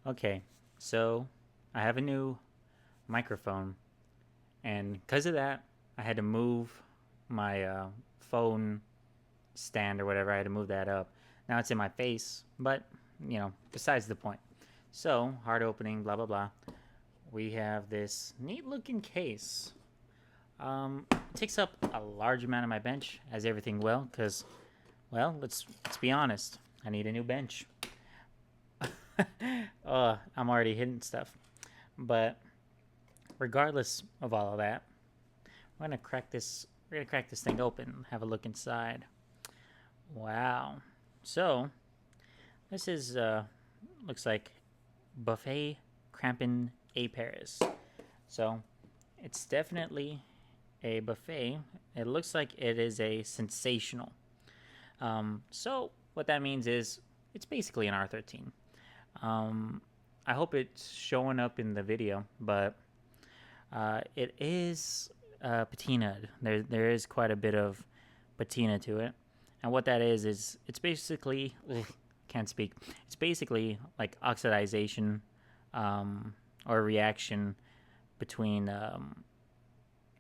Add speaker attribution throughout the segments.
Speaker 1: Okay, so I have a new microphone, and because of that, I had to move my phone stand or whatever. I had to move that up. Now it's in my face, but besides the point. So, hard opening, blah blah blah. We have this neat looking case. It takes up a large amount of my bench, as everything will, because, well, let's be honest. I need a new bench. I'm already hitting stuff. But regardless of all of that, we're gonna crack this. We're gonna crack this thing open. Have a look inside. Wow. So this is looks like buffet crampon a Paris. So it's definitely a buffet. It looks like it is a sensational. So what that means is it's basically an R13. I hope it's showing up in the video, but it is patinaed. There is quite a bit of patina to it, and what that is it's basically can't speak. It's basically like oxidization or reaction between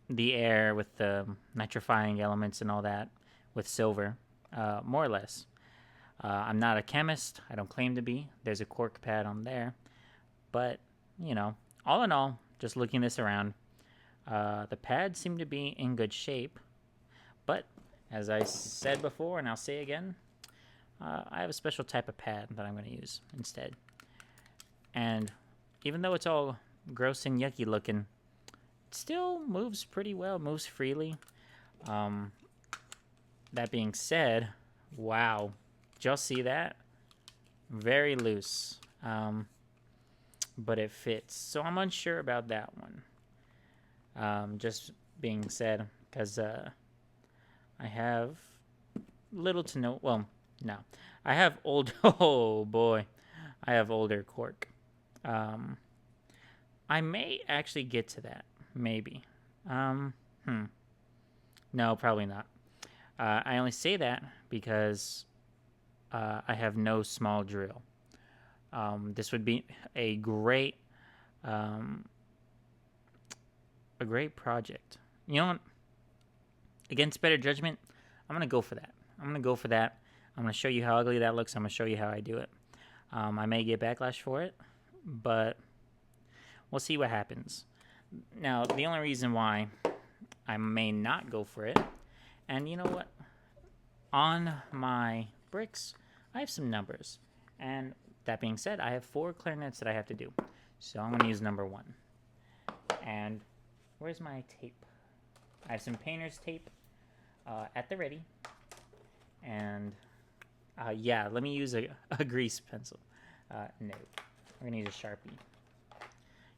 Speaker 1: the air with the nitrifying elements and all that with silver, more or less. I'm not a chemist. I don't claim to be. There's a cork pad on there. But, all in all, just looking this around, the pads seem to be in good shape. But, as I said before, and I'll say again, I have a special type of pad that I'm going to use instead. And even though it's all gross and yucky looking, it still moves pretty well, moves freely. That being said, wow. Did y'all see that? Very loose. But it fits. So I'm unsure about that one. Just being said, because I have little to no. Well, no, I have old. Oh boy, I have older cork. I may actually get to that. Maybe. No, probably not. I only say that because I have no small drill. This would be a great project. You know what? Against better judgment, I'm gonna go for that. I'm gonna show you how ugly that looks. I'm gonna show you how I do it. I may get backlash for it, but we'll see what happens. Now, the only reason why I may not go for it, and you know what? On my bricks, I have some numbers, and that being said, I have 4 clarinets that I have to do. So I'm going to use number 1. And where's my tape? I have some painter's tape at the ready. And yeah, let me use a grease pencil. No, we're going to use a Sharpie.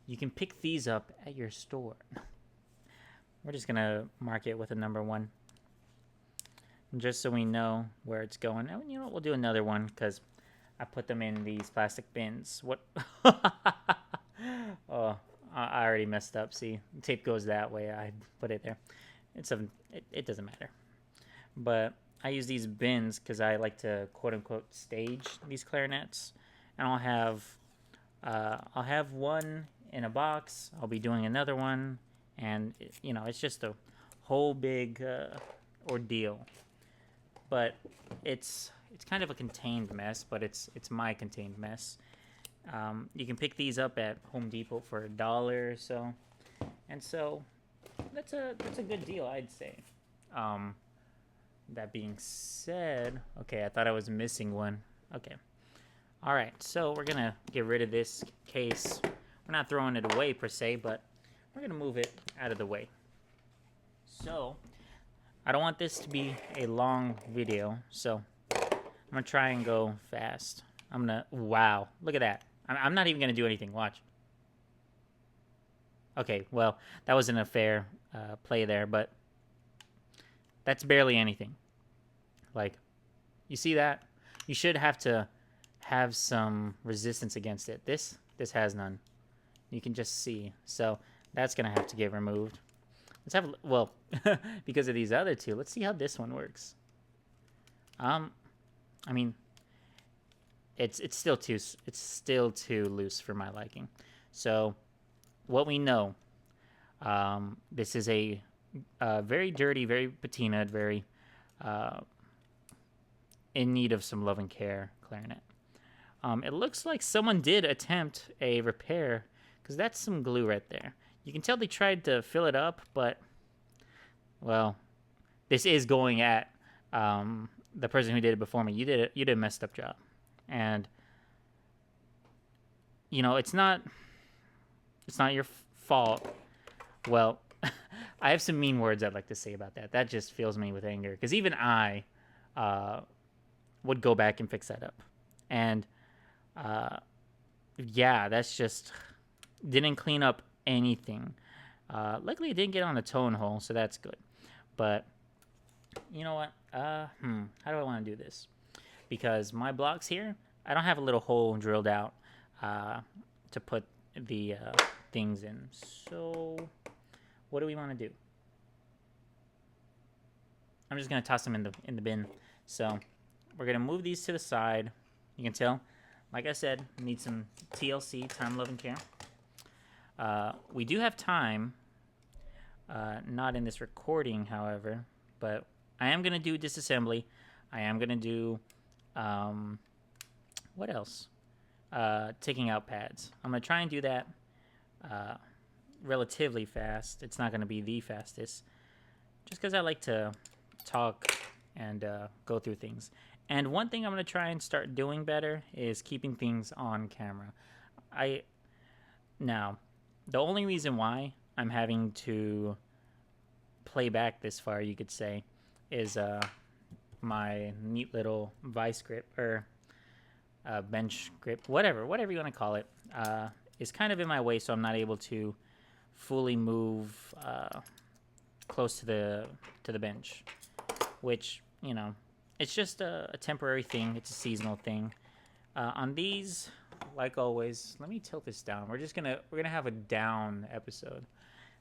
Speaker 1: You can pick these up at your store. We're just going to mark it with a number 1. Just so we know where it's going. And you know what? We'll do another one because I put them in these plastic bins. What? Oh, I already messed up. See, the tape goes that way. I put it there. It doesn't matter. But I use these bins because I like to quote unquote stage these clarinets, and I'll have one in a box. I'll be doing another one, and it's just a whole big ordeal. But it's kind of a contained mess, but it's my contained mess. You can pick these up at Home Depot for $1 or so, and so that's a good deal, I'd say. That being said, okay, I thought I was missing one. Okay, all right, so we're gonna get rid of this case. We're not throwing it away per se, but we're gonna move it out of the way. So I don't want this to be a long video, so I'm gonna try and go fast. Wow, look at that. I'm not even gonna do anything, watch. Okay, well, that wasn't a fair play there, but that's barely anything. Like, you see that? You should have to have some resistance against it. This has none. You can just see. So that's gonna have to get removed. Let's have, well, because of these other two, let's see how this one works. I mean, it's still too loose for my liking. So what we know, this is a very dirty, very patinaed, very uh, in need of some love and care clarinet. It looks like someone did attempt a repair because that's some glue right there. You can tell they tried to fill it up, but well, this is going at the person who did it before me. You did a messed up job, and it's not your fault. Well, I have some mean words I'd like to say about that. That just fills me with anger because even I uh, would go back and fix that up, and uh, yeah, that's just didn't clean up anything. Luckily, it didn't get on the tone hole, so that's good. But you know what? How do I want to do this? Because my blocks here, I don't have a little hole drilled out uh, to put the things in. So, what do we want to do? I'm just gonna toss them in the bin. So, we're gonna move these to the side. You can tell, like I said, need some TLC, time, love, and care. We do have time. Not in this recording, however, but I am gonna do disassembly. I am gonna do what else? Taking out pads. I'm gonna try and do that relatively fast. It's not gonna be the fastest, just because I like to talk and go through things. And one thing I'm gonna try and start doing better is keeping things on camera. Now, the only reason why I'm having to play back this far, you could say, is my neat little vice grip or bench grip, whatever you want to call it, is kind of in my way, so I'm not able to fully move close to the bench, which it's just a temporary thing. It's a seasonal thing. On these, like always, let me tilt this down. We're gonna have a down episode.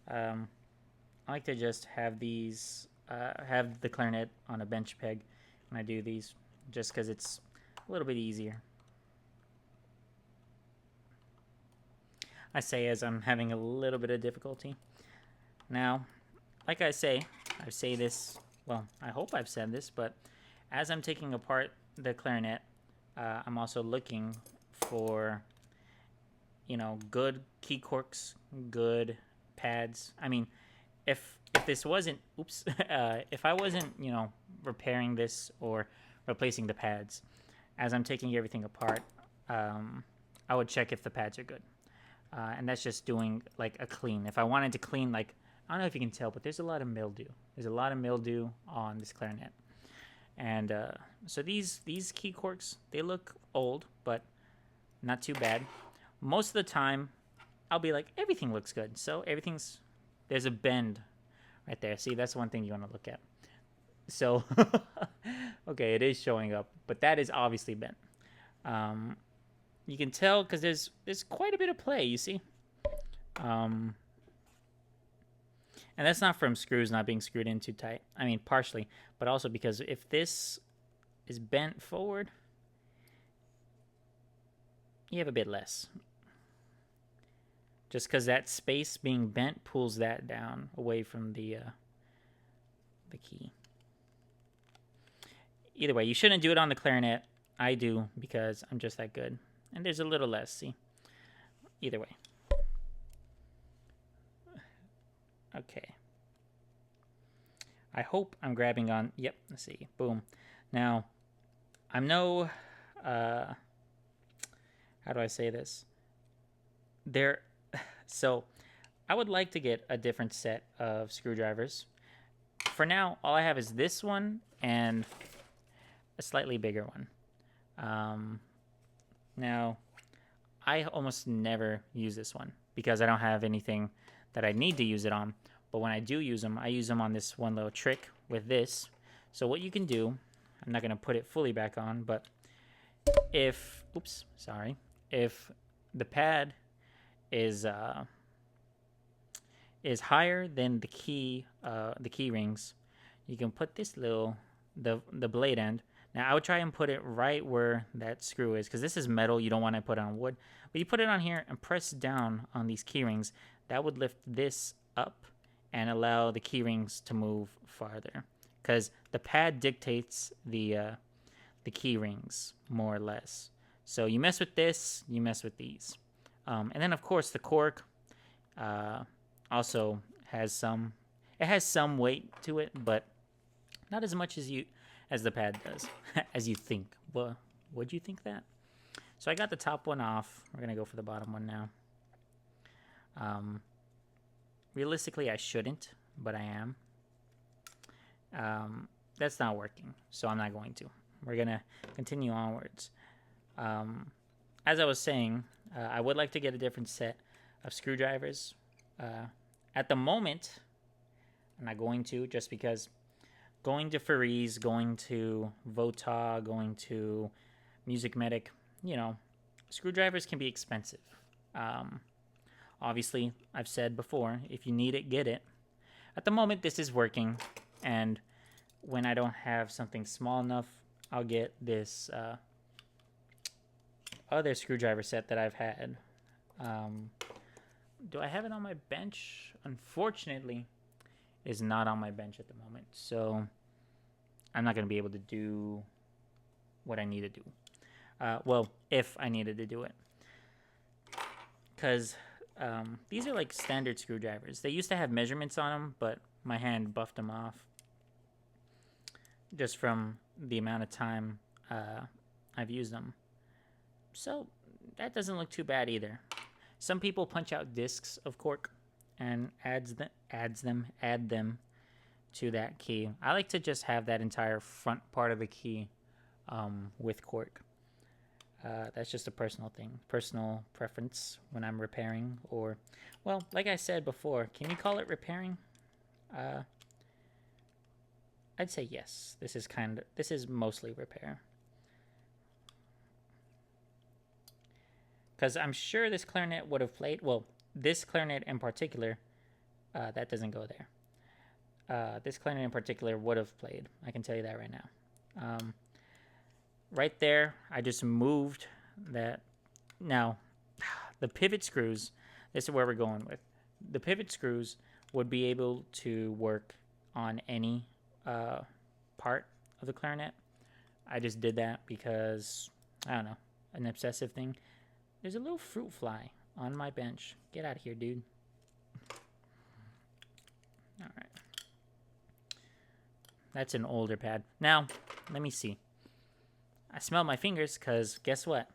Speaker 1: I like to just have these have the clarinet on a bench peg when I do these, just because it's a little bit easier. I say as I'm having a little bit of difficulty. Now, like I say this, well, I hope I've said this, but as I'm taking apart the clarinet, I'm also looking for, good key corks, good pads. I mean, if this wasn't, if I wasn't, repairing this or replacing the pads, as I'm taking everything apart, I would check if the pads are good. And that's just doing like a clean. If I wanted to clean, like, I don't know if you can tell, but there's a lot of mildew. There's a lot of mildew on this clarinet. And so these key corks, they look old, but not too bad. Most of the time, I'll be like, everything looks good. So there's a bend right there. See, that's one thing you want to look at. So, okay, it is showing up, but that is obviously bent. You can tell because there's quite a bit of play, you see. And that's not from screws not being screwed in too tight. I mean, partially, but also because if this is bent forward, you have a bit less. Just because that space being bent pulls that down away from the key. Either way, you shouldn't do it on the clarinet. I do because I'm just that good. And there's a little less, see? Either way. Okay. I hope I'm grabbing on... Yep, let's see. Boom. Now, I'm no... how do I say this? So, I would like to get a different set of screwdrivers. For now, all I have is this one and a slightly bigger one. Now, I almost never use this one because I don't have anything that I need to use it on. But when I do use them, I use them on this one little trick with this. So what you can do, I'm not going to put it fully back on, but if the pad is higher than the key rings, you can put this the blade end. Now I would try and put it right where that screw is, because this is metal. You don't want to put it on wood. But you put it on here and press down on these key rings. That would lift this up and allow the key rings to move farther, because the pad dictates the key rings more or less. So you mess with this, you mess with these. And then of course the cork also has some weight to it, but not as much as the pad does, as you think. Well, would you think that? So I got the top one off. We're gonna go for the bottom one now. Realistically, I shouldn't, but I am. That's not working, so I'm not going to. We're gonna continue onwards. As I was saying, I would like to get a different set of screwdrivers. At the moment, I'm not going to, just because going to Fari's, going to Vota, going to Music Medic, screwdrivers can be expensive. Obviously, I've said before, if you need it, get it. At the moment, this is working, and when I don't have something small enough, I'll get this other screwdriver set that I've had. Do I have it on my bench? Unfortunately, it's not on my bench at the moment, so I'm not going to be able to do what I need to do. Well, if I needed to do it. Because these are like standard screwdrivers. They used to have measurements on them, but my hand buffed them off just from the amount of time I've used them. So that doesn't look too bad either. Some people punch out discs of cork and add them to that key. I like to just have that entire front part of the key with cork. That's just a personal thing, personal preference when I'm repairing, or, well, like I said before, can you call it repairing? I'd say yes. This is mostly repair. Because I'm sure this clarinet would have played, well, this clarinet in particular, that doesn't go there. This clarinet in particular would have played. I can tell you that right now. Right there, I just moved that. Now, the pivot screws, this is where we're going with. The pivot screws would be able to work on any part of the clarinet. I just did that because, I don't know, an obsessive thing. There's a little fruit fly on my bench. Get out of here, dude. All right. That's an older pad. Now, let me see. I smell my fingers because guess what?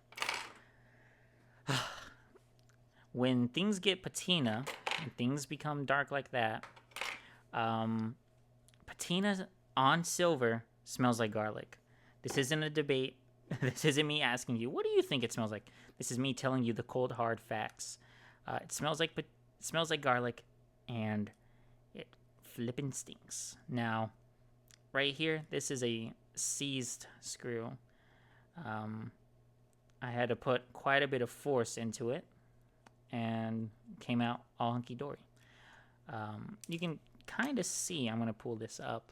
Speaker 1: When things get patina and things become dark like that, patina on silver smells like garlic. This isn't a debate. This isn't me asking you, what do you think it smells like? This is me telling you the cold, hard facts. It smells like garlic, and it flippin' stinks. Now, right here, this is a seized screw. I had to put quite a bit of force into it, and came out all hunky-dory. You can kind of see, I'm going to pull this up.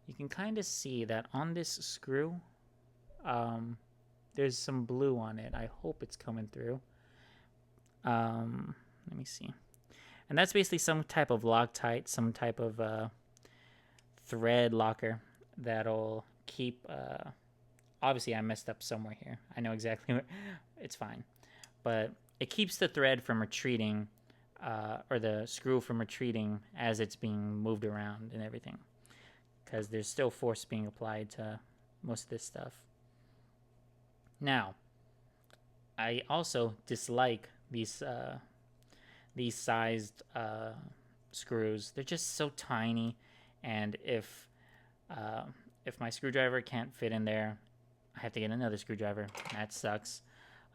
Speaker 1: You can kind of see that on this screw, there's some blue on it. I hope it's coming through. Let me see. And that's basically some type of Loctite, some type of thread locker that'll keep... obviously, I messed up somewhere here. I know exactly where. It's fine. But it keeps the thread from retreating, or the screw from retreating as it's being moved around and everything. Because there's still force being applied to most of this stuff. Now, I also dislike these sized screws. They're just so tiny, and if my screwdriver can't fit in there, I have to get another screwdriver. That sucks.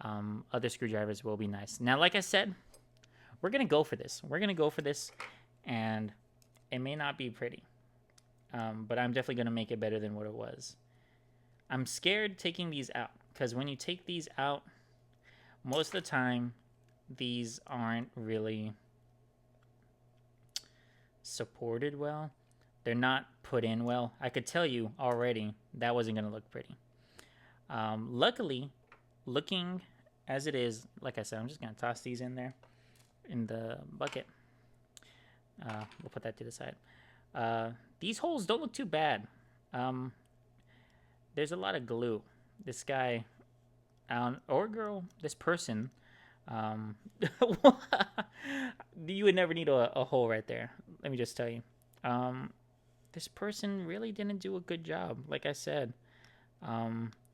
Speaker 1: Other screwdrivers will be nice. Now, like I said, we're gonna go for this. And it may not be pretty, but I'm definitely gonna make it better than what it was. I'm scared taking these out, because when you take these out, most of the time, these aren't really supported well. They're not put in well. I could tell you already that wasn't going to look pretty. Luckily, looking as it is, like I said, I'm just going to toss these in there in the bucket. We'll put that to the side. These holes don't look too bad. There's a lot of glue. This guy, or girl, this person, you would never need a hole right there. Let me just tell you. This person really didn't do a good job. Like I said,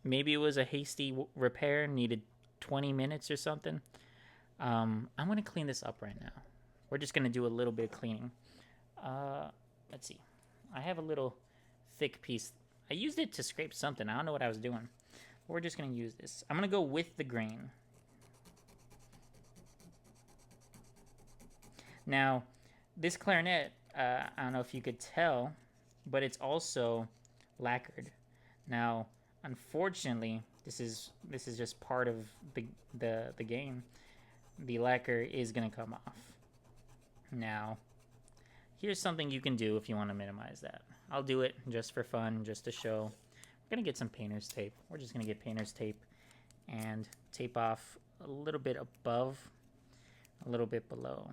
Speaker 1: maybe it was a hasty repair, needed 20 minutes or something. I'm going to clean this up right now. We're just going to do a little bit of cleaning. Let's see. I have a little thick piece. I used it to scrape something. I don't know what I was doing. We're just going to use this. I'm going to go with the grain. Now, this clarinet, I don't know if you could tell, but it's also lacquered. Now, unfortunately, this is just part of the game. The lacquer is going to come off. Now, here's something you can do if you want to minimize that. I'll do it just for fun, just to show. We're going to get some painter's tape. We're just going to get painter's tape and tape off a little bit above, a little bit below.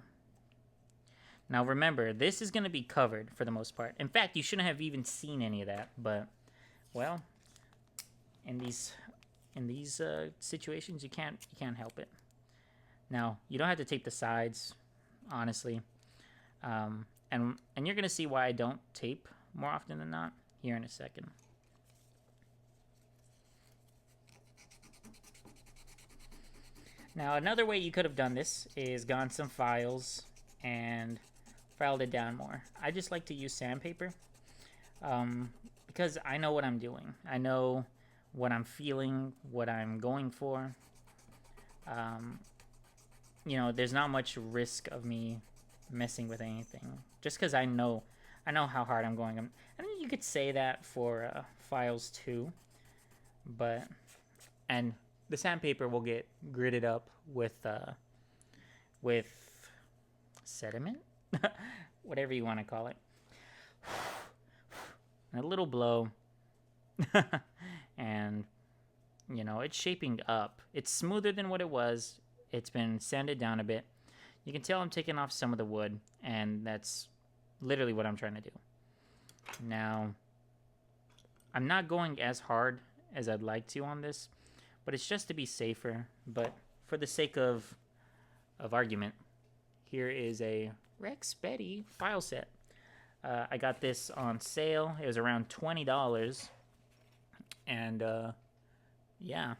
Speaker 1: Now remember, this is going to be covered for the most part. In fact, you shouldn't have even seen any of that, but, well, in these situations, you can't help it. Now, you don't have to tape the sides, honestly. And you're going to see why I don't tape more often than not here in a second. Now, another way you could have done this is gone some files and filed it down more. I just like to use sandpaper because I know what I'm doing. I know what I'm feeling, what I'm going for. You know, there's not much risk of me messing with anything just because I know how hard I'm going. I mean, you could say that for files too, but and the sandpaper will get gritted up with sediment, whatever you want to call it. And a little blow, and you know, it's shaping up. It's smoother than what it was. It's been sanded down a bit. You can tell I'm taking off some of the wood, and that's literally what I'm trying to do. Now, I'm not going as hard as I'd like to on this, but it's just to be safer. But for the sake of argument, here is a Rex Betty file set. I got this on sale. It was around $20. And, yeah.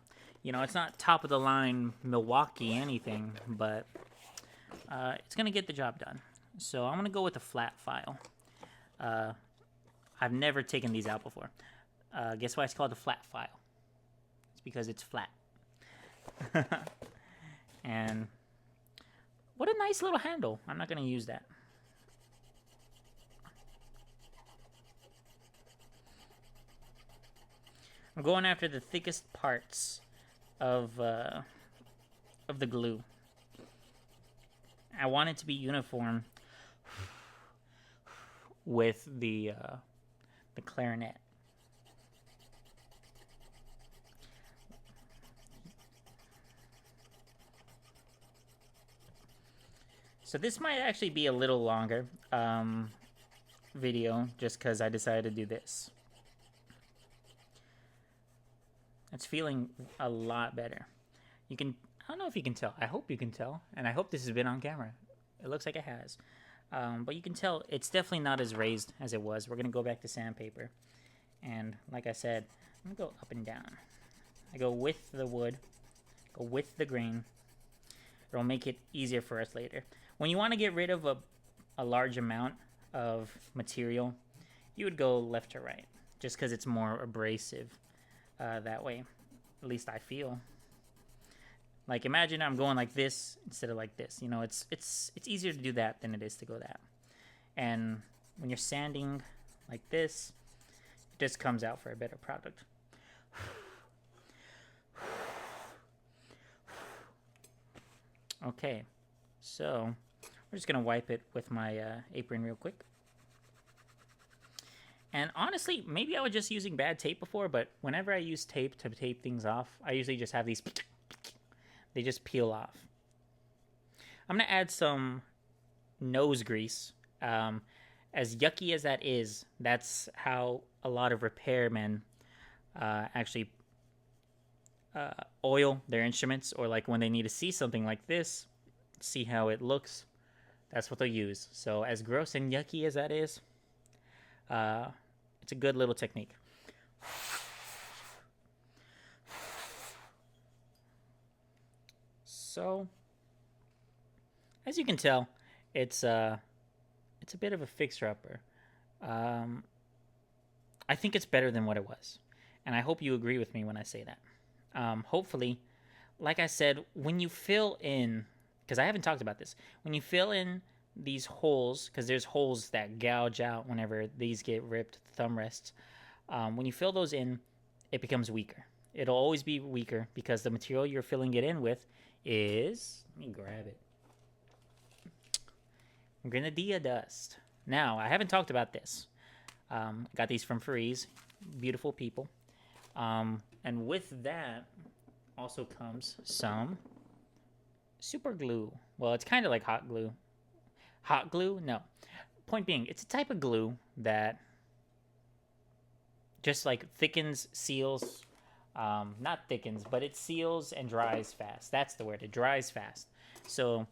Speaker 1: You know, it's not top of the line Milwaukee anything, but it's going to get the job done. So I'm going to go with a flat file. I've never taken these out before. Guess why it's called a flat file? It's because it's flat. And what a nice little handle. I'm not going to use that. I'm going after the thickest parts of the glue. I want it to be uniform with the clarinet. So this might actually be a little longer video just because I decided to do this. It's feeling a lot better. You can, I don't know if you can tell. I hope you can tell. And I hope this has been on camera. It looks like it has. But you can tell it's definitely not as raised as it was. We're going to go back to sandpaper. And like I said, I'm going to go up and down. I go with the wood. Go with the grain. It'll make it easier for us later. When you want to get rid of a large amount of material, you would go left to right. Just because it's more abrasive. That way, at least I feel. Like, imagine I'm going like this instead of like this. You know, it's easier to do that than it is to go that. And when you're sanding like this, it just comes out for a better product. Okay, so we're just gonna wipe it with my apron real quick. And honestly, maybe I was just using bad tape before, but whenever I use tape to tape things off, I usually just have these, they just peel off. I'm going to add some nose grease. As yucky as that is, that's how a lot of repairmen actually oil their instruments, or like when they need to see something like this, see how it looks, that's what they'll use. So as gross and yucky as that is, it's a good little technique. So as you can tell, it's a bit of a fixer-upper. I think it's better than what it was, and I hope you agree with me when I say that. Hopefully, like I said, when you fill in, because I haven't talked about this, when you fill in these holes, because there's holes that gouge out whenever these get ripped, thumb rests, when you fill those in, it becomes weaker. It'll always be weaker because the material you're filling it in with is, let me grab it, Grenadilla dust. Now, I haven't talked about this. Got these from Freeze. Beautiful people. And with that also comes some super glue. Well, it's kind of like hot glue. Hot glue? No. Point being, it's a type of glue that just like thickens, seals, not thickens, but it seals and dries fast. That's the word. It dries fast. So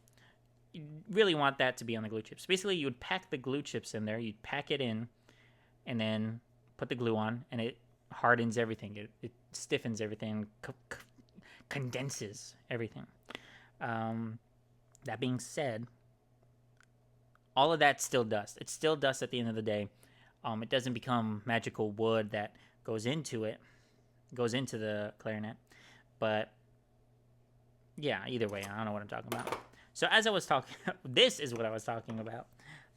Speaker 1: you really want that to be on the glue chips. Basically, you would pack the glue chips in there. You'd pack it in and then put the glue on, and it hardens everything. It stiffens everything, condenses everything. That being said, all of that's still dust. It's still dust at the end of the day. It doesn't become magical wood that goes into it, goes into the clarinet. But yeah, either way, I don't know what I'm talking about. So as I was talking, this is what I was talking about.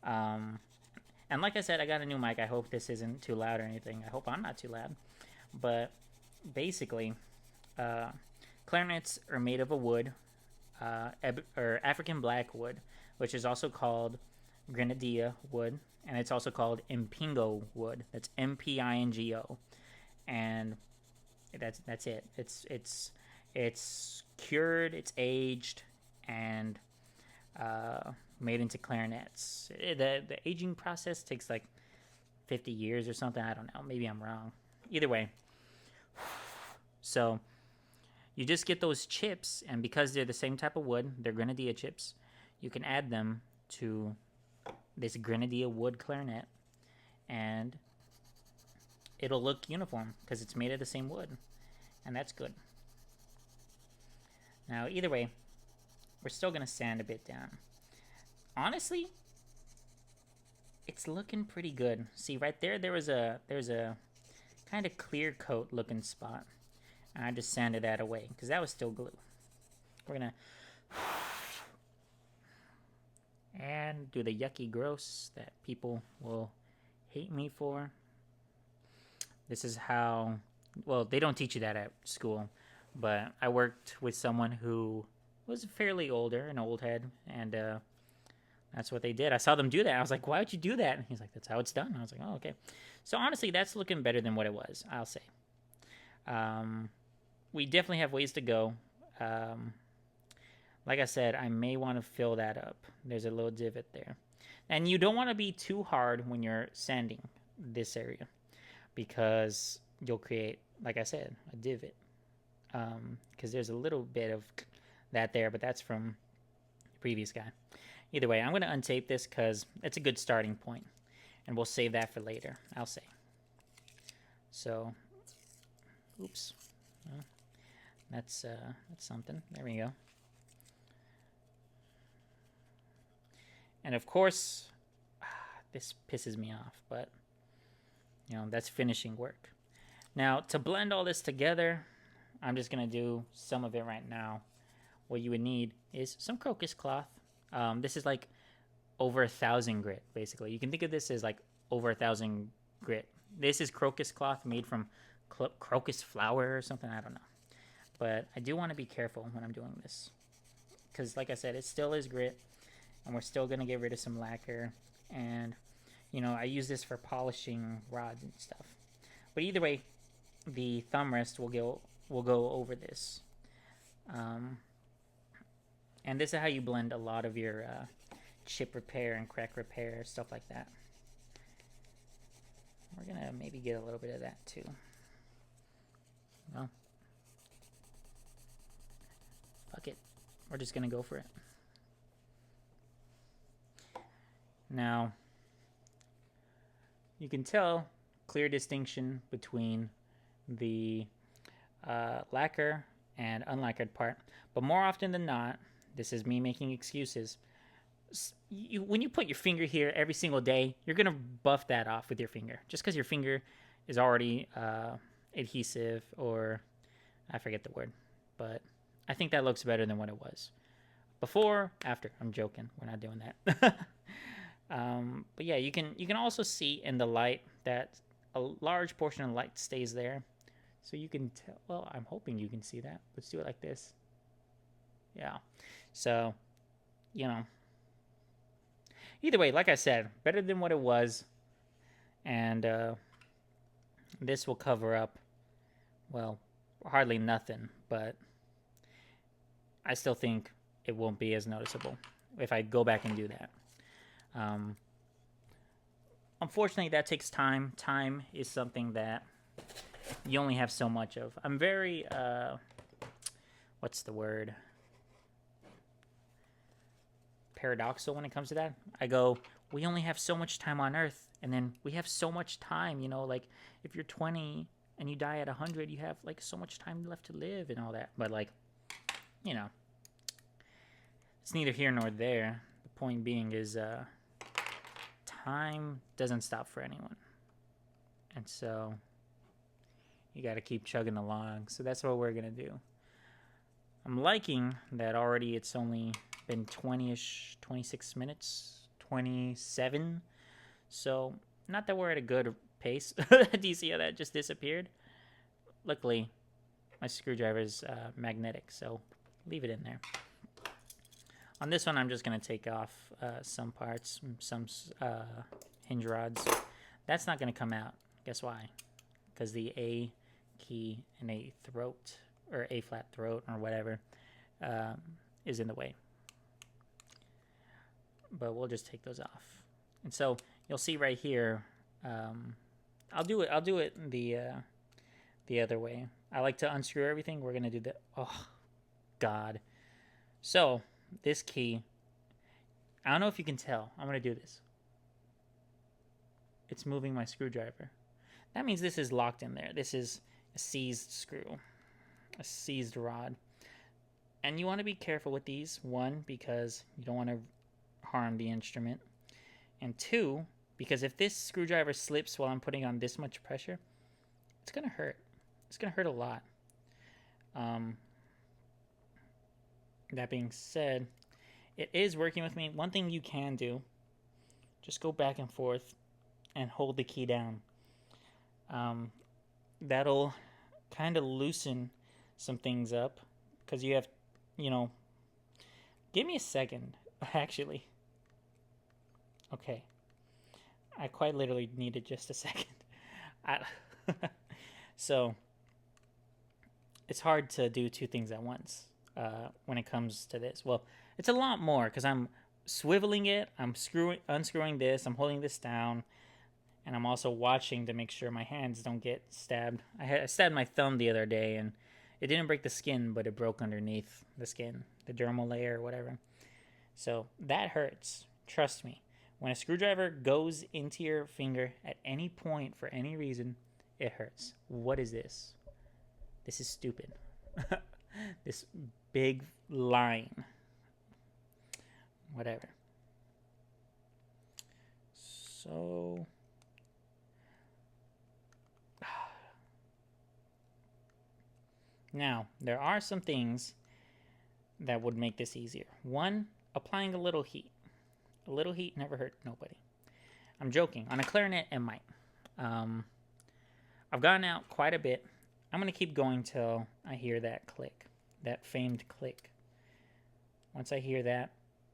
Speaker 1: And like I said, I got a new mic. I hope this isn't too loud or anything. I hope I'm not too loud. But basically, clarinets are made of a wood, or African black wood, which is also called Grenadilla wood, and it's also called Mpingo wood. That's Mpingo, and that's it. It's cured, it's aged, and made into clarinets. The aging process takes like 50 years or something. I don't know. Maybe I'm wrong. Either way. So you just get those chips, and because they're the same type of wood, they're Grenadilla chips, you can add them to this Grenadilla wood clarinet, and it'll look uniform because it's made of the same wood, and that's good. Now, either way, we're still going to sand a bit down. Honestly, it's looking pretty good. See, right there, there's a kind of clear coat looking spot. And I just sanded that away because that was still glue. We're going to and do the yucky gross that people will hate me for. This is how, well, they don't teach you that at school, but I worked with someone who was fairly older, an old head, and that's what they did. I saw them do that. I was like, why would you do that? And he's like, that's how it's done. I was like, oh, okay. So honestly, that's looking better than what it was, I'll say. We definitely have ways to go. Like I said, I may want to fill that up. There's a little divot there. And you don't want to be too hard when you're sanding this area because you'll create, like I said, a divot. Because there's a little bit of that there, but that's from the previous guy. Either way, I'm going to untape this because it's a good starting point, and we'll save that for later, I'll say. So, oops. Well, that's something. There we go. And of course, this pisses me off, but, you know, that's finishing work. Now, to blend all this together, I'm just going to do some of it right now. What you would need is some crocus cloth. This is like over 1,000 grit, basically. You can think of this as like over 1,000 grit. This is crocus cloth made from crocus flower or something. I don't know. But I do want to be careful when I'm doing this. Because like I said, it still is grit. And we're still going to get rid of some lacquer. And You know, I use this for polishing rods and stuff. But either way, the thumb rest will go over this. And this is how you blend a lot of your chip repair and crack repair, stuff like that. We're gonna maybe get a little bit of that too. Well, fuck it. We're just gonna go for it. Now, you can tell clear distinction between the lacquer and unlacquered part, but more often than not, this is me making excuses. When you put your finger here every single day, you're gonna buff that off with your finger, just because your finger is already adhesive, or I forget the word, but I think that looks better than what it was before. After, I'm joking, we're not doing that. But yeah, you can also see in the light that a large portion of the light stays there, so you can tell. Well, I'm hoping you can see that. Let's do it like this. Yeah, so you know, either way, like I said, better than what it was, and this will cover up, well, hardly nothing, but I still think it won't be as noticeable if I go back and do that. Unfortunately, that takes time. Time is something that you only have so much of. I'm very, what's the word? Paradoxical when it comes to that. I go, we only have so much time on Earth, and then we have so much time, you know, like if you're 20 and you die at 100, you have like so much time left to live and all that. But like, you know, it's neither here nor there. The point being is, time doesn't stop for anyone, and so you got to keep chugging along. So that's what we're gonna do. I'm liking that already. It's only been 20-ish, 26 minutes, 27. So not that we're at a good pace. Do you see how that just disappeared? Luckily, my screwdriver is magnetic, so leave it in there. On this one, I'm just going to take off some parts, some hinge rods. That's not going to come out. Guess why? Because the A key and A throat, or A flat throat, or whatever, is in the way. But we'll just take those off. And so you'll see right here, I'll do it the other way. I like to unscrew everything. We're going to do that. Oh, God. So this key, I don't know if you can tell. I'm going to do this. It's moving my screwdriver. That means this is locked in there. This is a seized screw, a seized rod. And you want to be careful with these. One, because you don't want to harm the instrument. And two, because if this screwdriver slips while I'm putting on this much pressure, it's going to hurt. It's going to hurt a lot. That being said, it is working with me. One thing you can do, just go back and forth and hold the key down. That'll kind of loosen some things up, because you have, you know, give me a second, actually. Okay. I quite literally needed just a second. So, it's hard to do two things at once when it comes to this. Well, it's a lot more, because I'm swiveling it, I'm unscrewing this, I'm holding this down, and I'm also watching to make sure my hands don't get stabbed. I stabbed my thumb the other day, and it didn't break the skin, but it broke underneath the skin, the dermal layer or whatever. So that hurts. Trust me. When a screwdriver goes into your finger at any point for any reason, it hurts. What is this? This is stupid. This big line. Whatever. So now, there are some things that would make this easier. One, applying a little heat. A little heat never hurt nobody. I'm joking. On a clarinet, it might. I've gotten out quite a bit. I'm going to keep going till I hear that click, that famed click. Once I hear that,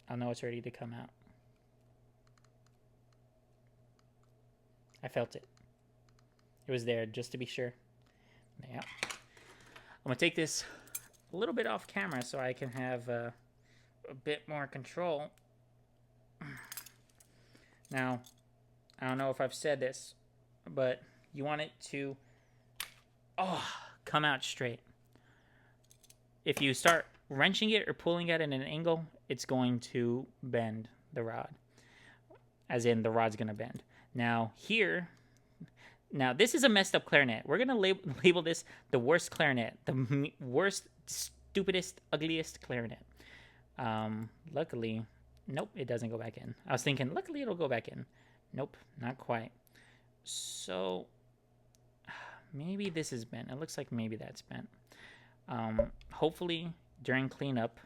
Speaker 1: I'll know it's ready to come out. I felt it. It was there just to be sure. Yeah. I'm going to take this a little bit off camera so I can have a bit more control. Now, I don't know if I've said this, but you want it to come out straight. If you start wrenching it or pulling it at an angle, it's going to bend the rod. As in, the rod's going to bend. Now, this is a messed up clarinet. We're going to label this the worst clarinet. The worst, stupidest, ugliest clarinet. Luckily, nope, it doesn't go back in. I was thinking, luckily it'll go back in. Nope, not quite. So, maybe this is bent. It looks like maybe that's bent. Hopefully, during cleanup,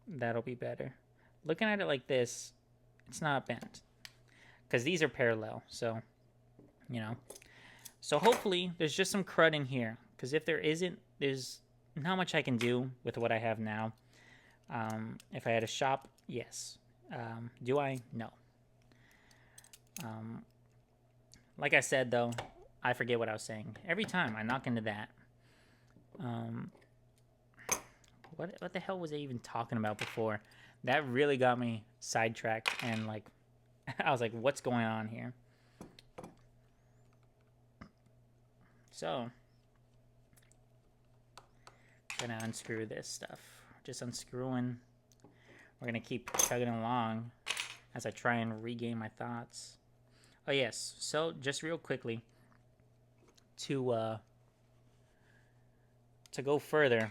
Speaker 1: that'll be better. Looking at it like this, it's not bent. Because these are parallel, so, you know. So hopefully, there's just some crud in here. Because if there isn't, there's not much I can do with what I have now. If I had a shop, yes. Do I? No. Like I said, though, I forget what I was saying. Every time I knock into that. What the hell was I even talking about before? That really got me sidetracked and, like, I was like, what's going on here? So, I'm gonna unscrew this stuff. Just unscrewing. We're gonna keep chugging along as I try and regain my thoughts. Oh yes, so just real quickly to go further,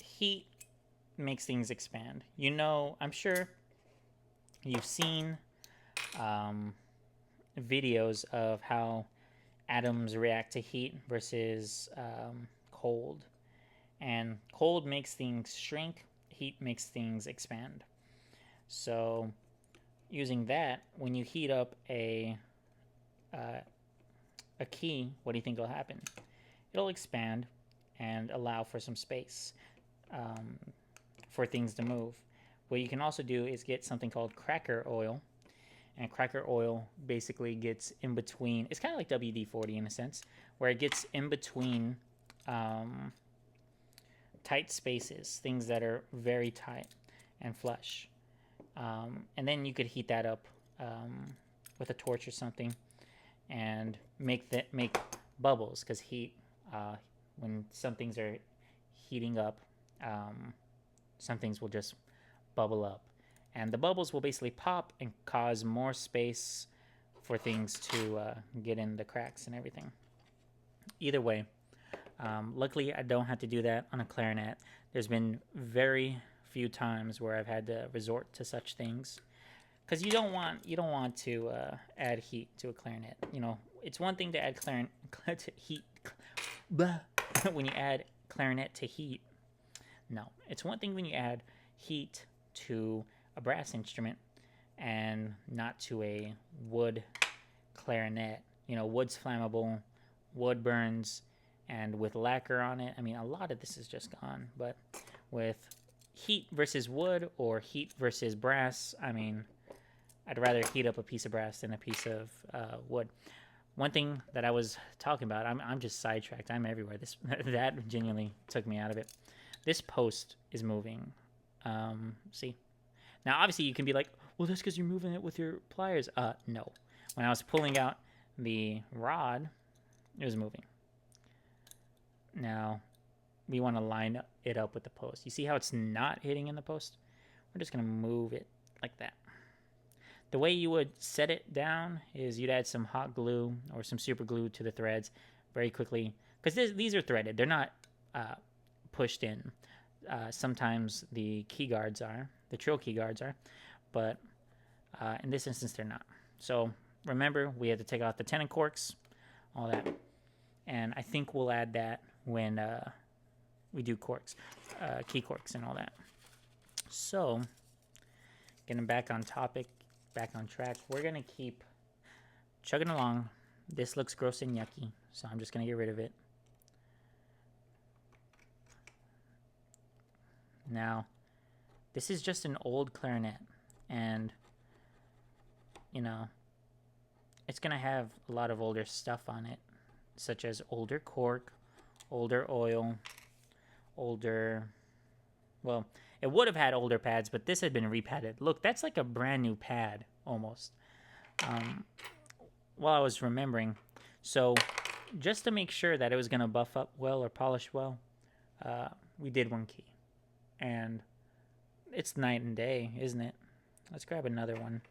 Speaker 1: heat makes things expand. You know, I'm sure you've seen videos of how atoms react to heat versus cold. And cold makes things shrink, heat makes things expand. So using that, when you heat up a key, what do you think will happen? It'll expand and allow for some space for things to move. What you can also do is get something called cracker oil. And cracker oil basically gets in between. It's kind of like WD-40 in a sense, where it gets in between tight spaces, things that are very tight and flush. And then you could heat that up with a torch or something and make bubbles, because heat, when some things are heating up, some things will just bubble up. And the bubbles will basically pop and cause more space for things to get in the cracks and everything. Either way, luckily I don't have to do that on a clarinet. There's been very few times where I've had to resort to such things, because you don't want to add heat to a clarinet. You know, it's one thing to add heat when you add clarinet to heat. No, it's one thing when you add heat to a brass instrument and not to a wood clarinet. You know, wood's flammable, wood burns, and with lacquer on it, I mean, a lot of this is just gone. But with heat versus wood or heat versus brass, I mean, I'd rather heat up a piece of brass than a piece of wood. One thing that I was talking about, I'm just sidetracked. I'm everywhere. That genuinely took me out of it. This post is moving. See? Now, obviously, you can be like, well, that's because you're moving it with your pliers. No. When I was pulling out the rod, it was moving. Now, we want to line it up with the post. You see how it's not hitting in the post? We're just going to move it like that. The way you would set it down is you'd add some hot glue or some super glue to the threads very quickly. Because these are threaded. They're not pushed in. Sometimes the key guards are. The trill key guards are. But in this instance, they're not. So remember, we had to take off the tenon corks, all that. And I think we'll add that when we do corks, key corks and all that. So, getting back on topic, back on track, we're going to keep chugging along. This looks gross and yucky, so I'm just going to get rid of it. Now, this is just an old clarinet, and, you know, it's going to have a lot of older stuff on it, such as older cork, older oil, older... Well, it would have had older pads, but this had been repadded. Look, that's like a brand new pad, almost. While I was remembering. So, just to make sure that it was going to buff up well or polish well, we did one key. And it's night and day, isn't it? Let's grab another one.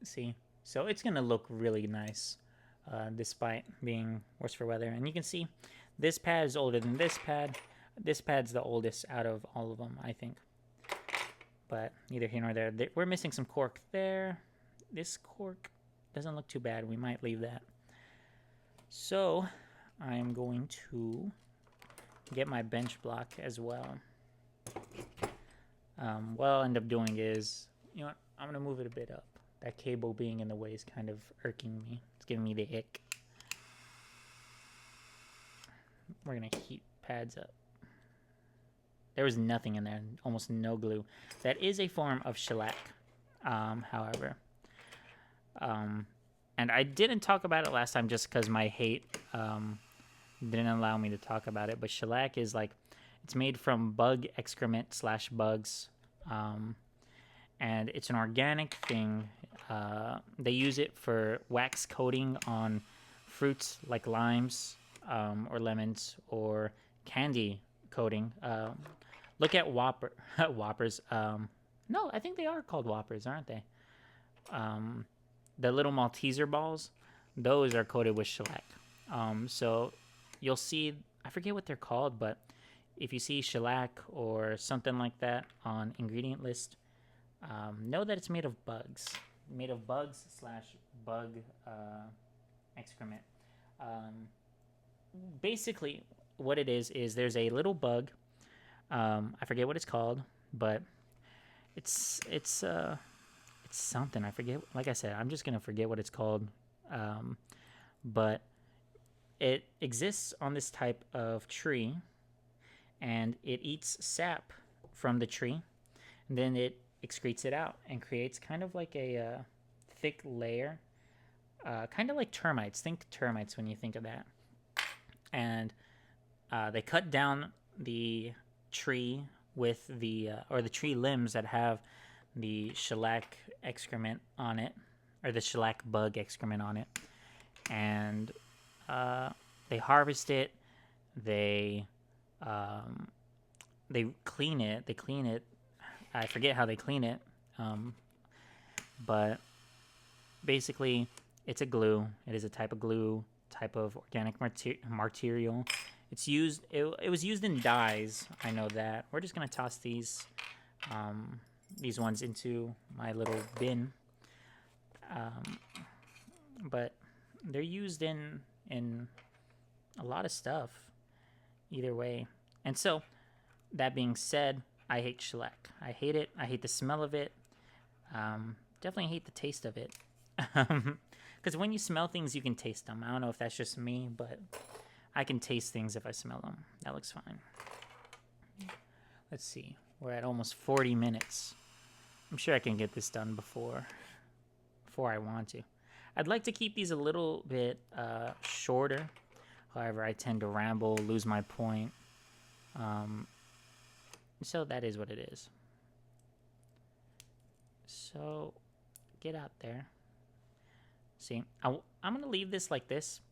Speaker 1: See? So it's going to look really nice, despite being worse for weather. And you can see this pad is older than this pad. This pad's the oldest out of all of them, I think. But neither here nor there. We're missing some cork there. This cork doesn't look too bad. We might leave that. So I'm going to get my bench block as well. What I'll end up doing is, you know what, I'm going to move it a bit up. That cable being in the way is kind of irking me. It's giving me the ick. We're going to heat pads up. There was nothing in there, almost no glue. That is a form of shellac, however. And I didn't talk about it last time just because my hate didn't allow me to talk about it. But shellac is like, it's made from bug excrement / bugs. And it's an organic thing. They use it for wax coating on fruits like limes or lemons, or candy coating. Look at Whoppers. No, I think they are called Whoppers, aren't they? The little Malteser balls, those are coated with shellac. So you'll see, I forget what they're called, but if you see shellac or something like that on ingredient list, know that it's made of bugs. Made of bugs / bug excrement. Basically, what it is there's a little bug. I forget what it's called, but it's something. I forget. Like I said, I'm just gonna forget what it's called. But it exists on this type of tree, and it eats sap from the tree, and then it excretes it out and creates kind of like a thick layer, kind of like termites. Think termites when you think of that. And they cut down the tree with the tree limbs that have the shellac excrement on it, or the shellac bug excrement on it, and they harvest it. They clean it. I forget how they clean it, but basically it's a glue. It is a type of glue, type of organic material. It's used. It was used in dyes. I know that. We're just gonna toss these ones into my little bin. But they're used in a lot of stuff. Either way. And so, that being said, I hate shellac. I hate it. I hate the smell of it. Definitely hate the taste of it. Because when you smell things, you can taste them. I don't know if that's just me, but I can taste things if I smell them. That looks fine. Let's see. We're at almost 40 minutes. I'm sure I can get this done before I want to. I'd like to keep these a little bit shorter. However, I tend to ramble, lose my point. So that is what it is. So get out there. See, I'm going to leave this like this.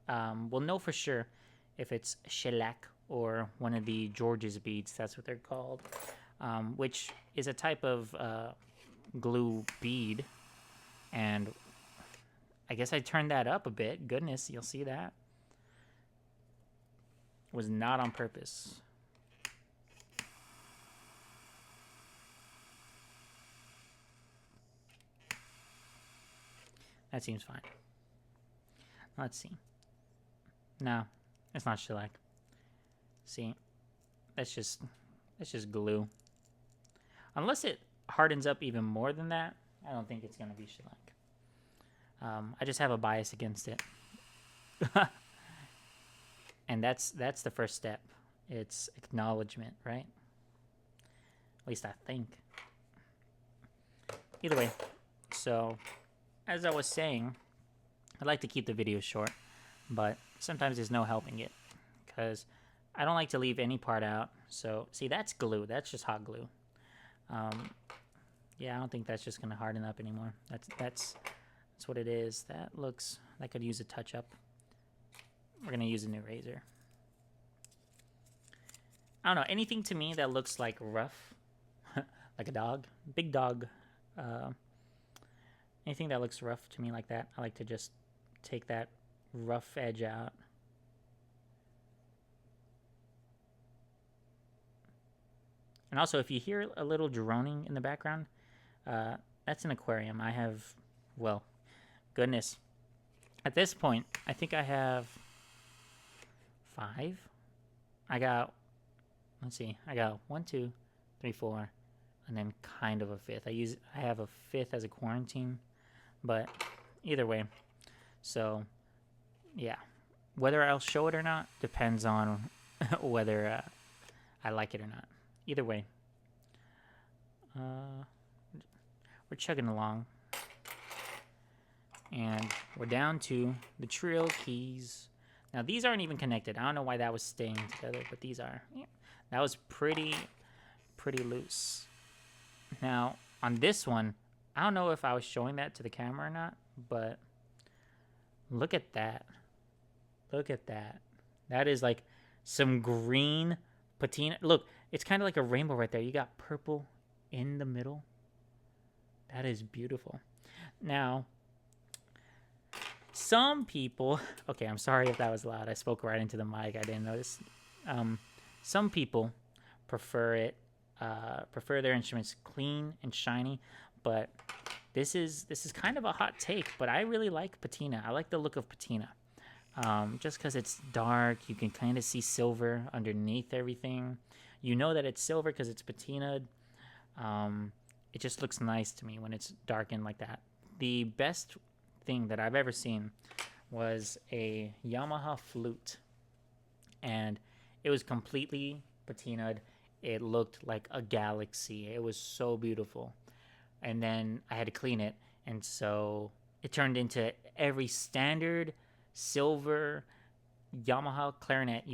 Speaker 1: We'll know for sure if it's shellac or one of the George's beads. That's what they're called. Which is a type of glue bead. And I guess I turned that up a bit. Goodness, you'll see that. Was not on purpose. That seems fine. Let's see. No, it's not shellac. See, that's just glue. Unless it hardens up even more than that, I don't think it's gonna be shellac. I just have a bias against it. And that's the first step. It's acknowledgement, right? At least I think. Either way, so as I was saying, I'd like to keep the video short, but sometimes there's no helping it because I don't like to leave any part out. So, see, that's glue. That's just hot glue. Yeah, I don't think that's just gonna harden up anymore. That's what it is. That could use a touch up. We're gonna use a new razor. I don't know, anything to me that looks like rough, like a dog, big dog. Anything that looks rough to me like that, I like to just take that rough edge out. And also, if you hear a little droning in the background, that's an aquarium. I have, well, goodness. At this point, I think I have 5. I got, let's see, I got 1, 2, 3, 4, and then kind of a 5th. I have a 5th as a quarantine, but either way. So, yeah. Whether I'll show it or not depends on whether I like it or not. Either way. We're chugging along. And we're down to the trill keys. Now, these aren't even connected. I don't know why that was staying together, but these are. Yeah. That was pretty loose. Now, on this one, I don't know if I was showing that to the camera or not, but look at that. Look at that. That is like some green patina. Look, it's kind of like a rainbow right there. You got purple in the middle. That is beautiful. Now, some people... Okay, I'm sorry if that was loud. I spoke right into the mic. I didn't notice. Some people prefer their instruments clean and shiny, but this is kind of a hot take, but I really like patina. I like the look of patina. Just because it's dark, you can kind of see silver underneath everything. You know that it's silver because it's patinaed. It just looks nice to me when it's darkened like that. The best thing that I've ever seen was a Yamaha flute, and it was completely patinaed. It looked like a galaxy. It was so beautiful. And then I had to clean it, and so it turned into every standard silver Yamaha clarinet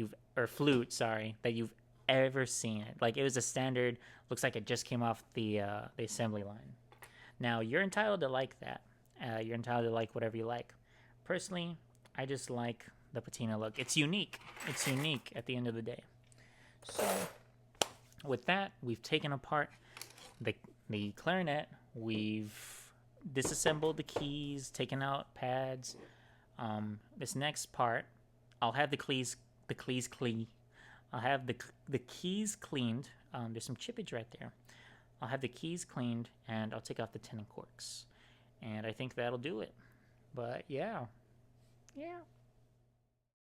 Speaker 1: flute, that you've ever seen it. Like, it was a standard, looks like it just came off the assembly line. Now, you're entitled to like that. You're entitled to like whatever you like. Personally, I just like the patina look. It's unique. It's unique at the end of the day. So, with that, we've taken apart the clarinet. We've disassembled the keys, taken out pads. This next part, I'll have the keys clean. I'll have the keys cleaned. There's some chippage right there. I'll have the keys cleaned, and I'll take off the tenon corks. And I think that'll do it. But yeah.